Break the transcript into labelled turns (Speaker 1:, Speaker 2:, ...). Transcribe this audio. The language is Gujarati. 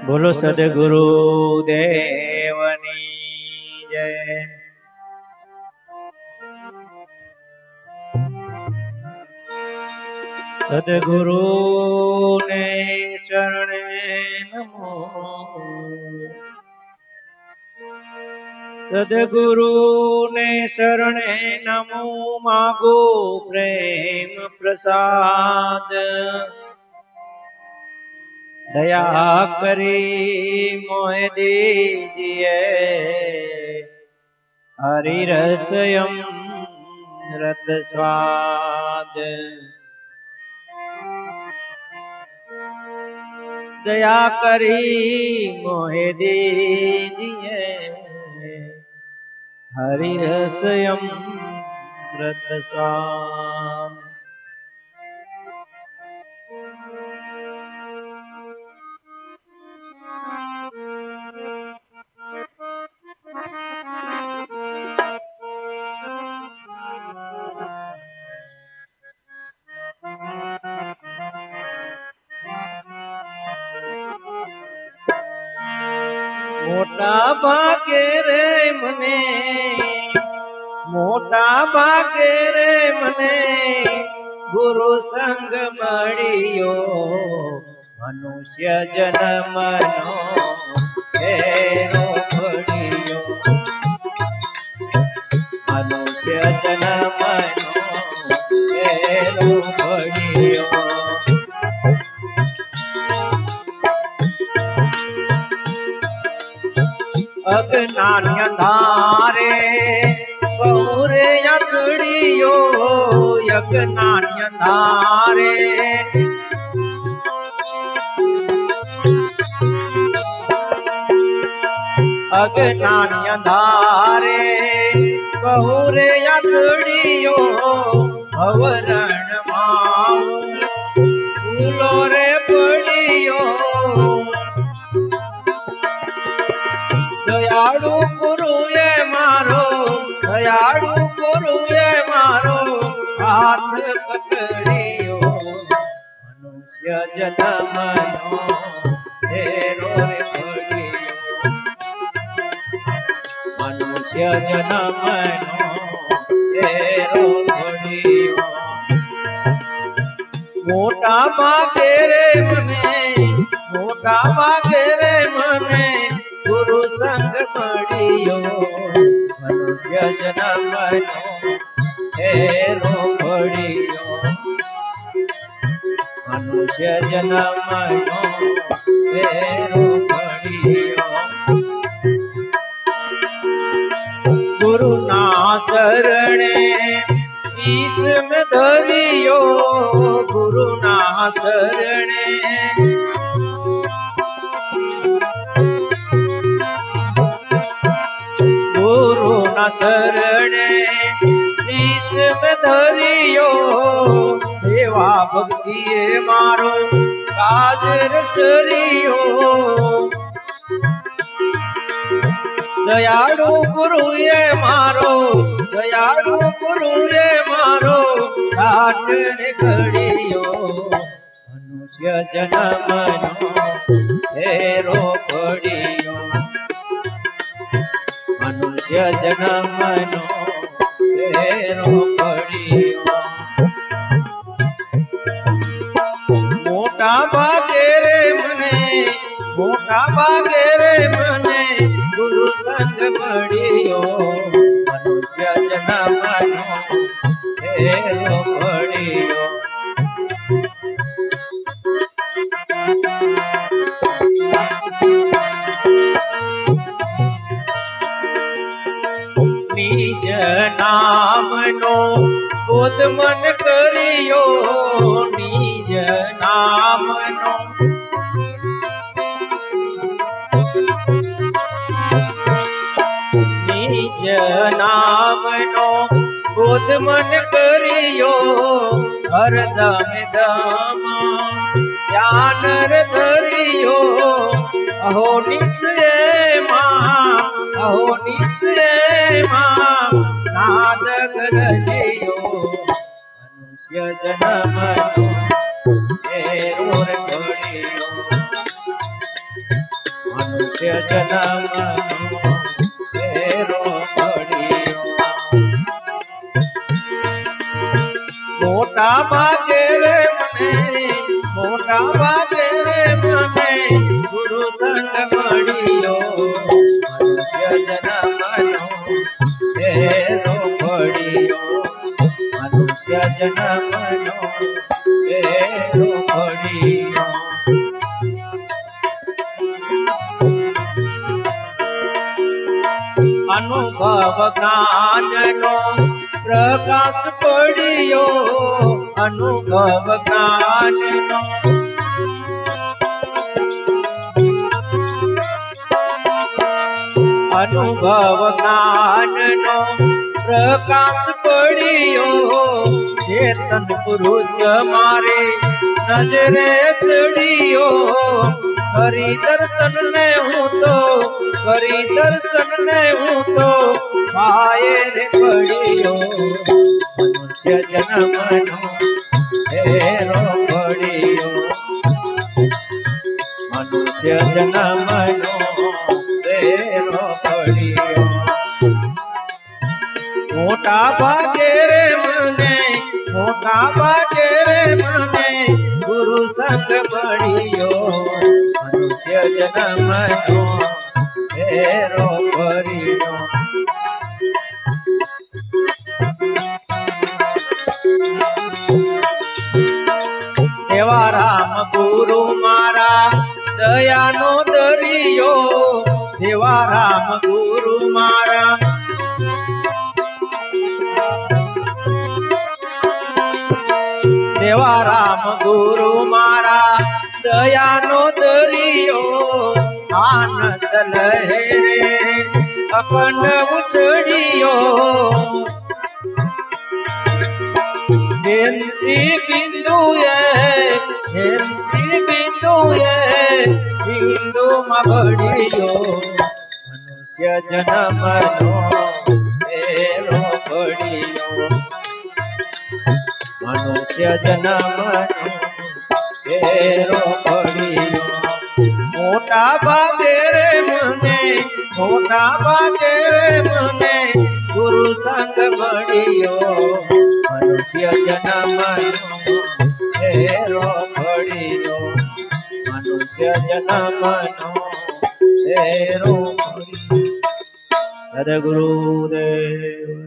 Speaker 1: બોલો સદગુરુ દેવની જય। સદગુરુ ને ચરણે નમો, સદગુરુ ને શરણે નમો, માગો પ્રેમ પ્રસાદ। દયા કરી મોહ દીજીએ, હરિરસ અમૃત સ્વાદ। દયા કરી મોહ દીજીએ, હરિરસ અમૃત સ્વાદ। મોટા ભાગે રે મને, મોટા ભાગે રે મને ગુરુ સંગ મળ્યો। મનુષ્ય જન્મનો ફેરો પડ્યો, મનુષ્ય જન્મનો ફેરો પડ્યો। અજ્ઞાન ધારે બહુરે અકડીયો, અજ્ઞાન ધારે અજ્ઞાન ધારે બહુરે અકડીયો। ભવરણ માં ફૂલો રે પડ્યો, દયાળુ ગુરુ એ મારો, દયાળુ ગુરુ એ મારો હાથ પકડ્યો। મનુષ્ય જન્મનો ફેરો રે પડ્યો, મનુષ્ય જન્મનો ફેરો પડ્યો। મોટા ભાગે રે મને, મોટા ભાગે રે મને ગુરુ સંગ મળ્યો। મનુષ્ય જન્મનો ફેરો પડ્યો, મનુષ્ય જન્મનો ફેરો પડ્યો। ગુરુ ના શરણે ઈશ મેં ધર્યો, ગુરુ ના શરણે શરણે ઈશ મેં ધર્યો। એવા ભક્તિએ મારો કાજ રચર્યો, દયાળુ ગુરુ એ મારો, દયાળુ ગુરુ એ મારો ઘાટ નીકળ્યો। મનુષ્ય જન્મનો ફેરો પડ્યો, મનુષ્ય જન્મનો ફેરો પડ્યો। મોટા ભાગે રે મને, મોટા ભાગે રે મને ગુરુ સંગ મળ્યો। મનુષ્ય જન્મનો ફેરો પડ્યો। નિજ નામનો બોધ મન કર્યો, નિજ નામનો નિજ નામનો બોધ મન કર્યો। હરદમ દમ ધ્યાન ધર્યો, અહો નિશ્ચયમાં, અહો નિશ્ચયમાં નાદ કરજો। મનુષ્ય જન્મનો ફેરો પડ્યો, મનુષ્ય જન્મનો ફેરો પડ્યો. મોટા ભાગે રે મને, મોટા ભાગે રે મને ગુરુ સંગ મળ્યો. મનુષ્ય જન્મનો ફેરો પડ્યો. મનુષ્ય જન્મનો ફેરો પડ્યો. અનુભવ જ્ઞાનનો પ્રકાશ પડ્યો. અનુભવ જ્ઞાનનો અનુભવ જ્ઞાનનો પ્રકાશ પડ્યો. ચેતન પુરુષ મારે નજરે ચડ્યો. કરી દર્શન ને હું તો, કરી દર્શન ને હું તો પાયે રે પડ્યો. મનુષ્ય જન્મનો ફેરો પડ્યો. મનુષ્ય જન્મનો ફેરો પડ્યો. મોટા ભાગે રે મને, મોટા ભાગે રે મને ગુરુ સંગ મળ્યો. મનુષ્ય જન્મનો ફેરો પડ્યો. એવા રામ ગુરુ મારા દયાનો દરિયો. એવા રામ ગુરુ મારા એવા રામ ગુરુ મારા દયાનો દરિયો. આનંદ લહેરે અખંડ ઉછળ્યો. હેમથી બિંદુએ, હેમથી બિંદુએ બિંદુમાં ભળ્યો. મનુષ્ય જન્મનો ફેરો પડ્યો. મનુષ્ય જન્મનો ફેરો પડ્યો. મોટા ભાગે રે મને, મોટા ભાગે રે મને ગુરુ સંગ મળ્યો. મનુષ્ય જન્મનો ફેરો પડ્યો. મનુષ્ય જન્મનો ફેરો પડ્યો. સદગુરુદેવ